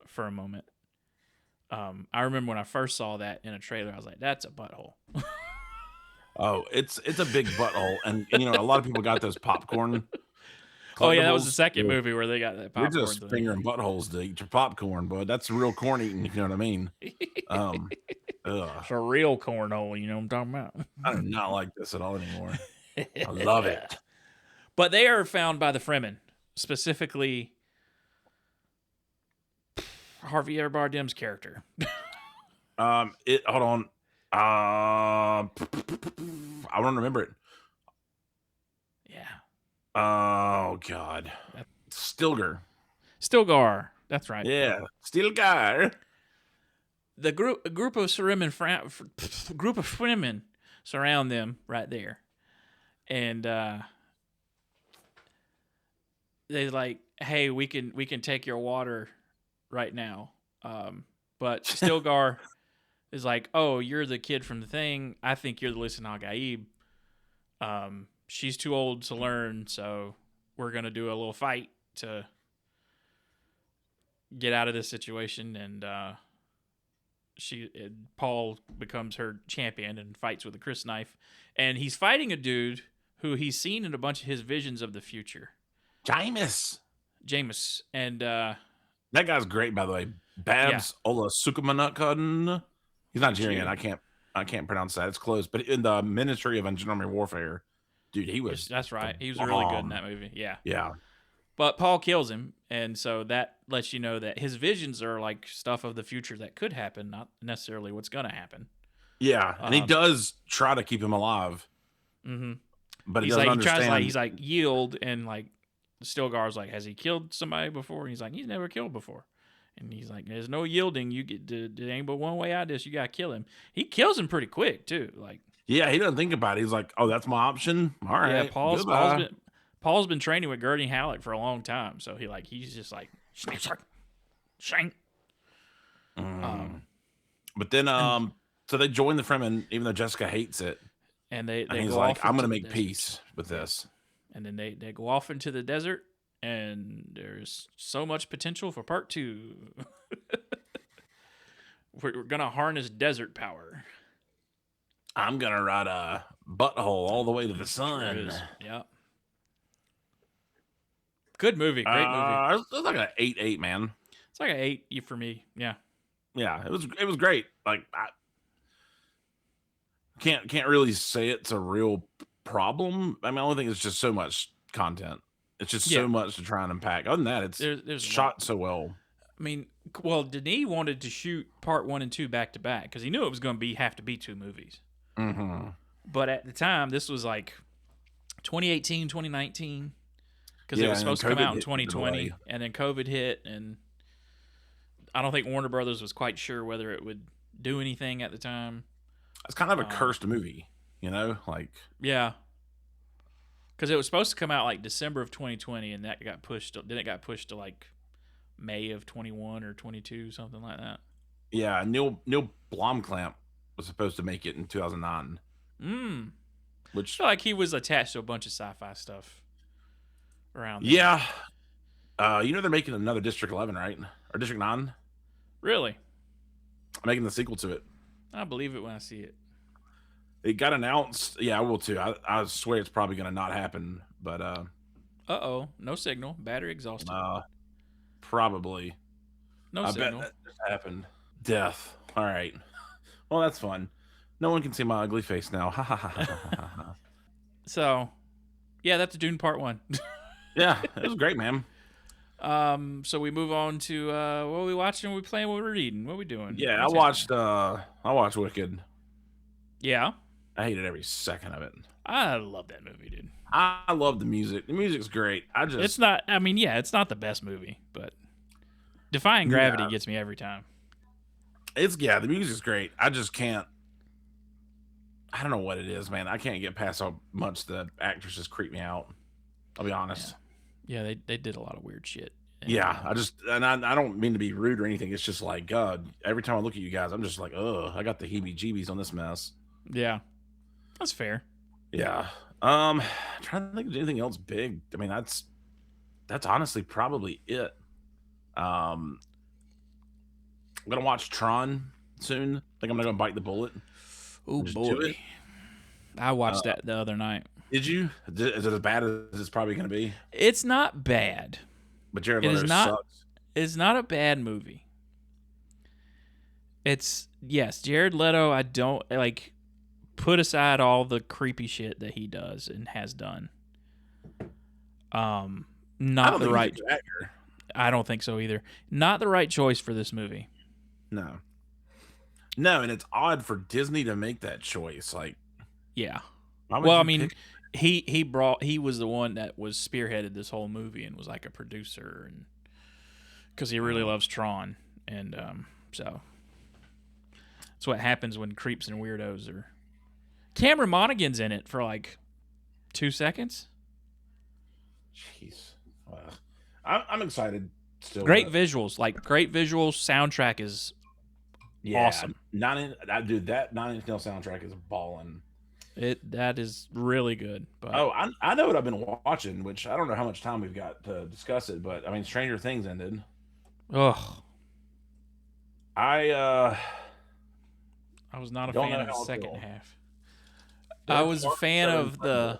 [SPEAKER 1] for a moment. I remember when I first saw that in a trailer, I was like, that's a butthole.
[SPEAKER 2] Oh, it's a big butthole. And you know, a lot of people got those popcorn.
[SPEAKER 1] Oh yeah, that was the second movie where they got that popcorn.
[SPEAKER 2] You're just fingering buttholes to eat your popcorn, bud. That's real corn eating, if you know what I mean.
[SPEAKER 1] It's a real cornhole, you know what I'm talking about.
[SPEAKER 2] I do not like this at all anymore. I love it.
[SPEAKER 1] But they are found by the Fremen, specifically Harvey Bardem's character.
[SPEAKER 2] Hold on. I don't remember it.
[SPEAKER 1] Yeah.
[SPEAKER 2] Oh God. Stilgar. That's right. Yeah, Stilgar.
[SPEAKER 1] The group of Fremen surround them right there, and they like, hey, we can take your water right now, but Stilgar is like, oh, you're the kid from the thing. I think you're the Lisan al Gaib. She's too old to learn, so we're gonna do a little fight to get out of this situation, and Paul becomes her champion and fights with a crysknife, and he's fighting a dude who he's seen in a bunch of his visions of the future.
[SPEAKER 2] Jameis,
[SPEAKER 1] and
[SPEAKER 2] that guy's great, by the way. Babs Olasukumanakun. He's Nigerian. I can't pronounce that. It's close, but in the Ministry of Engineering Warfare, dude, he was.
[SPEAKER 1] That's right. He was really good in that movie. Yeah.
[SPEAKER 2] Yeah.
[SPEAKER 1] But Paul kills him, and so that lets you know that his visions are like stuff of the future that could happen, not necessarily what's going to happen.
[SPEAKER 2] Yeah, and he does try to keep him alive.
[SPEAKER 1] Mm-hmm.
[SPEAKER 2] But he doesn't understand.
[SPEAKER 1] He's like, yield, and like Stilgar's like, has he killed somebody before? And he's like, he's never killed before. And he's like, there's no yielding. You get there ain't but one way out of this. You got to kill him. He kills him pretty quick too. Like,
[SPEAKER 2] yeah, he doesn't think about it. He's like, oh, that's my option. All right.
[SPEAKER 1] Yeah, Paul's been training with Gurney Halleck for a long time, so he's just like shank.
[SPEAKER 2] But then,
[SPEAKER 1] and
[SPEAKER 2] so they join the Fremen, even though Jessica hates it,
[SPEAKER 1] they
[SPEAKER 2] and he's
[SPEAKER 1] go
[SPEAKER 2] like,
[SPEAKER 1] off
[SPEAKER 2] "I'm
[SPEAKER 1] into
[SPEAKER 2] gonna
[SPEAKER 1] the
[SPEAKER 2] make
[SPEAKER 1] desert.
[SPEAKER 2] peace with
[SPEAKER 1] Yeah,
[SPEAKER 2] this."
[SPEAKER 1] and then they go off into the desert, and there's so much potential for part two. We're gonna harness desert power.
[SPEAKER 2] I'm gonna ride a butthole all the way to the
[SPEAKER 1] Sure
[SPEAKER 2] sun.
[SPEAKER 1] is. Yeah. Good movie. Great movie.
[SPEAKER 2] It's like an 8-8, man.
[SPEAKER 1] It's like an 8 for me. Yeah.
[SPEAKER 2] Yeah, it was great. Like I can't really say it's a real problem. I mean, I only think it's just so much content. It's just
[SPEAKER 1] Yeah.
[SPEAKER 2] so much to try and unpack. Other than that, it's
[SPEAKER 1] There's a lot.
[SPEAKER 2] shot so well.
[SPEAKER 1] I mean, well, Denis wanted to shoot part 1 and 2 back to back because he knew it was going to have to be 2 movies.
[SPEAKER 2] Mm-hmm.
[SPEAKER 1] But at the time, this was like 2018, 2019, because it
[SPEAKER 2] Yeah,
[SPEAKER 1] was
[SPEAKER 2] and then
[SPEAKER 1] supposed to come
[SPEAKER 2] COVID
[SPEAKER 1] out in
[SPEAKER 2] hit the
[SPEAKER 1] 2020,
[SPEAKER 2] delay.
[SPEAKER 1] and then COVID hit, and I don't think Warner Brothers was quite sure whether it would do anything at the time.
[SPEAKER 2] It's kind of a cursed movie, you know? Like,
[SPEAKER 1] Yeah, because it was supposed to come out like December of 2020, and that got pushed. Then it got pushed to like May of 21 or 22, something like that.
[SPEAKER 2] yeah, Neil Blomkamp was supposed to make it in 2009,
[SPEAKER 1] I
[SPEAKER 2] which
[SPEAKER 1] feel like he was attached to a bunch of sci-fi stuff around then.
[SPEAKER 2] yeah, you know they're making another District 11, right? Or District 9?
[SPEAKER 1] Really?
[SPEAKER 2] Making the sequel to it.
[SPEAKER 1] I believe it when I see it.
[SPEAKER 2] It got announced. Yeah, I will too. I swear it's probably going to not happen, but
[SPEAKER 1] Uh-oh. No signal. Battery exhausted.
[SPEAKER 2] probably.
[SPEAKER 1] No
[SPEAKER 2] I
[SPEAKER 1] signal.
[SPEAKER 2] bet that just happened. Death. All right. Well, that's fun. No one can see my ugly face now. Ha ha ha ha ha.
[SPEAKER 1] So, yeah, that's Dune Part 1.
[SPEAKER 2] Yeah, it was great, man.
[SPEAKER 1] So we move on to what are we watching, what we playing, what we're reading, what we doing?
[SPEAKER 2] Yeah,
[SPEAKER 1] What's
[SPEAKER 2] I watched Wicked.
[SPEAKER 1] Yeah.
[SPEAKER 2] I hated every second of it.
[SPEAKER 1] I love that movie, dude.
[SPEAKER 2] I love the music. The music's great.
[SPEAKER 1] It's not, I mean, yeah, it's not the best movie, but Defying Gravity gets me every time.
[SPEAKER 2] The music's great. I just can't. I don't know what it is, man. I can't get past how much the actresses creep me out. I'll be honest.
[SPEAKER 1] Yeah, they did a lot of weird shit. And,
[SPEAKER 2] Yeah, I don't mean to be rude or anything. It's just like, God, every time I look at you guys, I'm just like, ugh, I got the heebie-jeebies on this mess.
[SPEAKER 1] Yeah, that's fair.
[SPEAKER 2] Yeah. Trying to think of anything else big. I mean, that's honestly probably it. I'm gonna watch Tron soon. I think I'm gonna bite the bullet.
[SPEAKER 1] Oh boy, I watched that the other night.
[SPEAKER 2] Did you? Is it as bad as it's probably gonna be?
[SPEAKER 1] It's not bad.
[SPEAKER 2] But Jared Leto sucks.
[SPEAKER 1] It's not a bad movie. It's Jared Leto. I don't like. Put aside all the creepy shit that he does and has done. Not the right
[SPEAKER 2] actor.
[SPEAKER 1] I don't think so either. Not the right choice for this movie.
[SPEAKER 2] No, and it's odd for Disney to make that choice. Like,
[SPEAKER 1] yeah. Well, I mean, he was the one that was spearheaded this whole movie and was like a producer, and because he really loves Tron, and so that's what happens when creeps and weirdos are. Cameron Monaghan's in it for like 2 seconds.
[SPEAKER 2] Jeez, I'm excited. Still,
[SPEAKER 1] great visuals. Soundtrack is awesome.
[SPEAKER 2] That 9 Inch Nail soundtrack is balling.
[SPEAKER 1] That is really good. But
[SPEAKER 2] I know what I've been watching, which I don't know how much time we've got to discuss it, but I mean, Stranger Things ended.
[SPEAKER 1] Ugh.
[SPEAKER 2] I
[SPEAKER 1] was not a fan of the second half.
[SPEAKER 2] I
[SPEAKER 1] was a fan of the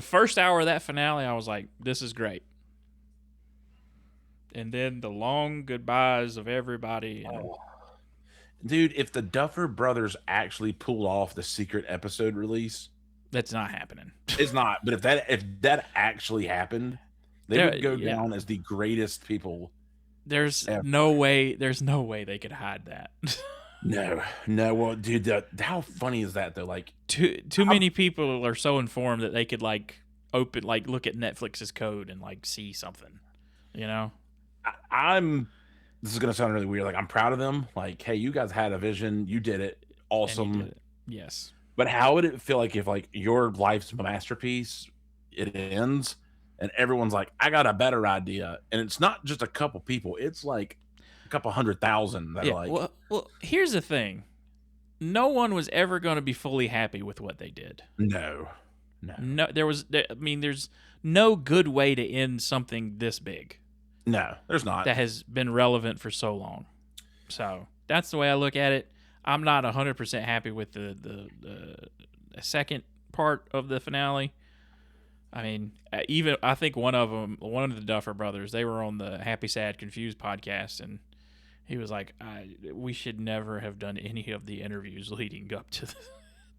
[SPEAKER 1] first hour of that finale. I was like, this is great. And then the long goodbyes of everybody.
[SPEAKER 2] Dude, if the Duffer Brothers actually pulled off the secret episode release,
[SPEAKER 1] that's not happening.
[SPEAKER 2] It's not. But if that actually happened, they would go down as the greatest people.
[SPEAKER 1] There's no way they could hide that.
[SPEAKER 2] No. Well, dude, how funny is that though? Like,
[SPEAKER 1] too many people are so informed that they could look at Netflix's code and like see something. You know,
[SPEAKER 2] this is gonna sound really weird. Like, I'm proud of them. Like, hey, you guys had a vision. You did it. Awesome.
[SPEAKER 1] You did it. Yes.
[SPEAKER 2] But how would it feel like if like your life's masterpiece, it ends, and everyone's like, I got a better idea, and it's not just a couple people. It's like a couple 100,000 that are
[SPEAKER 1] Yeah.
[SPEAKER 2] like,
[SPEAKER 1] Well, here's the thing. No one was ever going to be fully happy with what they did.
[SPEAKER 2] no.
[SPEAKER 1] No, there's no good way to end something this big
[SPEAKER 2] No, there's not.
[SPEAKER 1] that has been relevant for so long. So that's the way I look at it. I'm not 100% happy with the second part of the finale. I mean, even I think one of the Duffer brothers, they were on the Happy, Sad, Confused podcast, and he was like, "We should never have done any of the interviews leading up to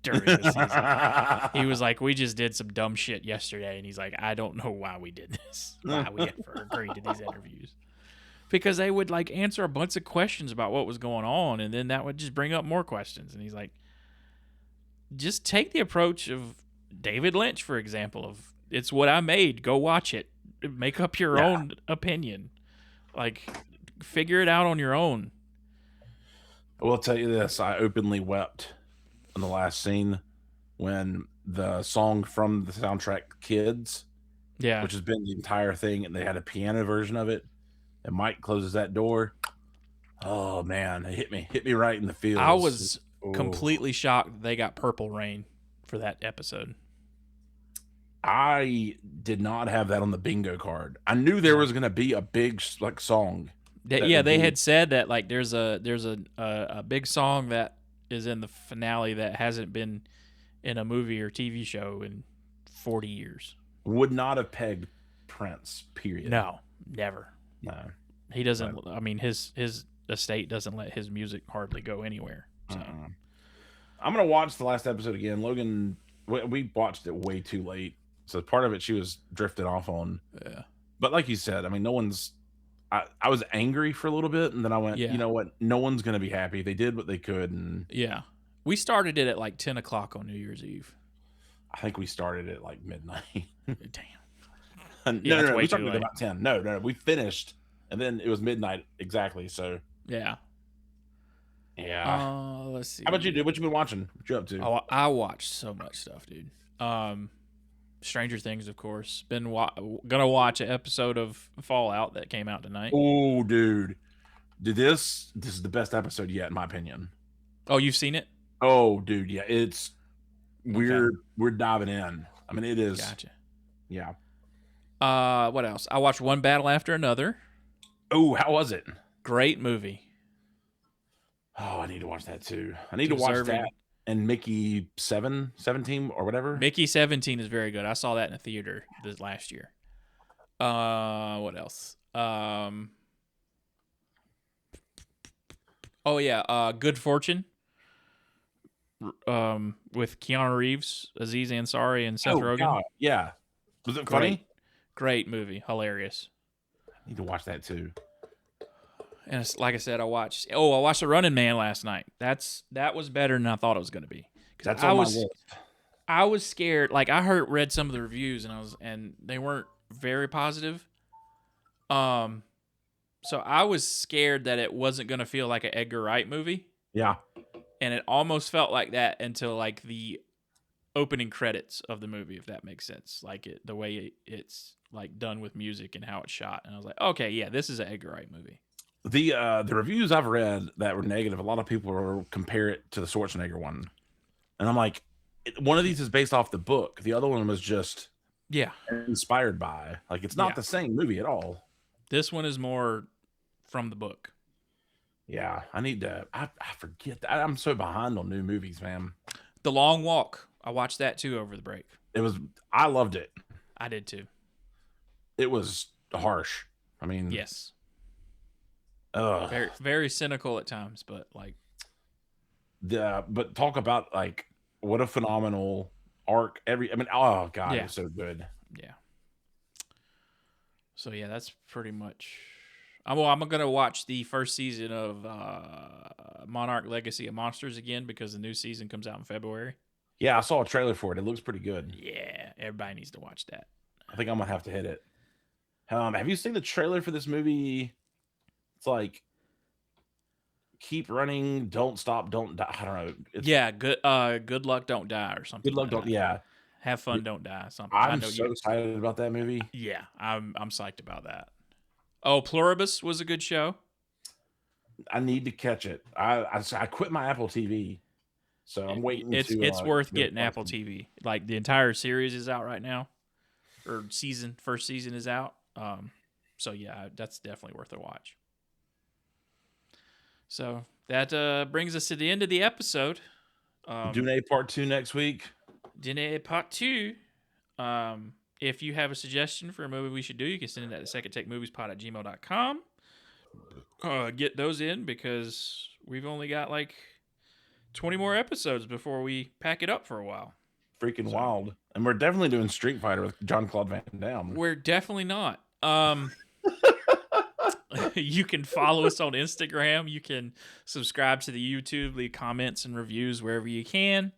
[SPEAKER 1] during the season." He was like, "We just did some dumb shit yesterday," and he's like, "I don't know why we did this, why we ever agreed to these interviews." Because they would like answer a bunch of questions about what was going on, and then that would just bring up more questions. And he's like, just take the approach of David Lynch, for example, of it's what I made. Go watch it. Make up your own opinion. Like, figure it out on your own.
[SPEAKER 2] I will tell you this. I openly wept in the last scene when the song from the soundtrack Kids, which has been the entire thing, and they had a piano version of it, and Mike closes that door. Oh man, it hit me right in the feels.
[SPEAKER 1] I was completely shocked they got Purple Rain for that episode.
[SPEAKER 2] I did not have that on the bingo card. I knew there was going to be a big like song.
[SPEAKER 1] They had said that like there's a big song that is in the finale that hasn't been in a movie or TV show in 40 years.
[SPEAKER 2] Would not have pegged Prince, period.
[SPEAKER 1] No, never.
[SPEAKER 2] No.
[SPEAKER 1] He doesn't. I mean, his estate doesn't let his music hardly go anywhere. So.
[SPEAKER 2] I'm gonna watch the last episode again. Logan, we watched it way too late, so part of it she was drifting off on.
[SPEAKER 1] Yeah.
[SPEAKER 2] But like you said, I mean, no one's. I was angry for a little bit, and then I went, you know what? No one's gonna be happy. They did what they could, and
[SPEAKER 1] we started it at like 10 o'clock on New Year's Eve.
[SPEAKER 2] I think we started at like midnight.
[SPEAKER 1] Damn.
[SPEAKER 2] No, we started at about 10. No, we finished, and then it was midnight exactly. So
[SPEAKER 1] yeah. Let's see.
[SPEAKER 2] How about you, dude? What you been watching? What you up to?
[SPEAKER 1] Oh, I watched so much stuff, dude. Stranger Things, of course. Been gonna watch an episode of Fallout that came out tonight.
[SPEAKER 2] Oh, dude, this is the best episode yet, in my opinion.
[SPEAKER 1] Oh, you've seen it?
[SPEAKER 2] Oh, dude, yeah, it's we're diving in. I mean, it is.
[SPEAKER 1] Gotcha.
[SPEAKER 2] Yeah.
[SPEAKER 1] What else? I watched One Battle After Another.
[SPEAKER 2] Oh, how was it?
[SPEAKER 1] Great movie.
[SPEAKER 2] Oh, I need to watch that too. I need to watch that and Mickey 17 or whatever.
[SPEAKER 1] Mickey 17 is very good. I saw that in a theater this last year. What else? Oh yeah, Good Fortune. With Keanu Reeves, Aziz Ansari, and Seth Rogen.
[SPEAKER 2] God. Yeah. Was it funny?
[SPEAKER 1] Great movie. Hilarious.
[SPEAKER 2] I need to watch that too.
[SPEAKER 1] And it's, like I said, I watched The Running Man last night. That was better than I thought it was going to be.
[SPEAKER 2] That's on my list.
[SPEAKER 1] I was scared. Like I read some of the reviews, and they weren't very positive. So I was scared that it wasn't going to feel like an Edgar Wright movie.
[SPEAKER 2] Yeah.
[SPEAKER 1] And it almost felt like that until like the opening credits of the movie, if that makes sense. Like the way it's like done with music and how it's shot. And I was like, okay, yeah, this is an Edgar Wright movie.
[SPEAKER 2] The reviews I've read that were negative, a lot of people will compare it to the Schwarzenegger one. And I'm like, one of these is based off the book. The other one was just inspired by. Like, it's not the same movie at all.
[SPEAKER 1] This one is more from the book.
[SPEAKER 2] Yeah, I need to. I forget that. I'm so behind on new movies, man.
[SPEAKER 1] The Long Walk. I watched that too over the break.
[SPEAKER 2] I loved it.
[SPEAKER 1] I did too.
[SPEAKER 2] It was harsh. I mean,
[SPEAKER 1] yes. Very, very cynical at times, but like.
[SPEAKER 2] But talk about like what a phenomenal arc. Oh god, it was so good.
[SPEAKER 1] Yeah. So yeah, that's pretty much. I'm gonna watch the first season of Monarch: Legacy of Monsters again because the new season comes out in February.
[SPEAKER 2] Yeah, I saw a trailer for it. It looks pretty good.
[SPEAKER 1] Yeah, everybody needs to watch that.
[SPEAKER 2] I think I'm gonna have to hit it. Have you seen the trailer for this movie? It's like keep running, don't stop, don't die. I don't
[SPEAKER 1] know. Good luck, don't die, or something.
[SPEAKER 2] Good luck, don't. Yeah.
[SPEAKER 1] Have fun, don't die. Something.
[SPEAKER 2] I'm so excited about that movie.
[SPEAKER 1] Yeah, I'm psyched about that. Oh, Pluribus was a good show.
[SPEAKER 2] I need to catch it. I quit my Apple TV, so I'm waiting
[SPEAKER 1] It's
[SPEAKER 2] to
[SPEAKER 1] worth
[SPEAKER 2] go
[SPEAKER 1] getting Apple TV. Like the entire series is out right now, or first season is out. So yeah, that's definitely worth a watch. So that brings us to the end of the episode.
[SPEAKER 2] Dune Part 2 next week.
[SPEAKER 1] Dune Part 2. If you have a suggestion for a movie we should do, you can send it at secondtakemoviespod@gmail.com. Get those in because we've only got like 20 more episodes before we pack it up for a while.
[SPEAKER 2] Freaking wild. And we're definitely doing Street Fighter with Jean-Claude Van Damme.
[SPEAKER 1] We're definitely not. You can follow us on Instagram. You can subscribe to the YouTube, leave comments and reviews wherever you can.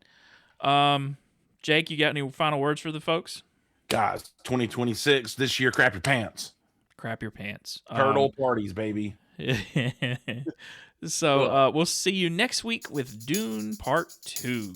[SPEAKER 1] Jake, you got any final words for the folks?
[SPEAKER 2] Guys, 2026, this year, crap your pants.
[SPEAKER 1] Crap your pants.
[SPEAKER 2] Turtle parties, baby.
[SPEAKER 1] So we'll see you next week with Dune Part 2.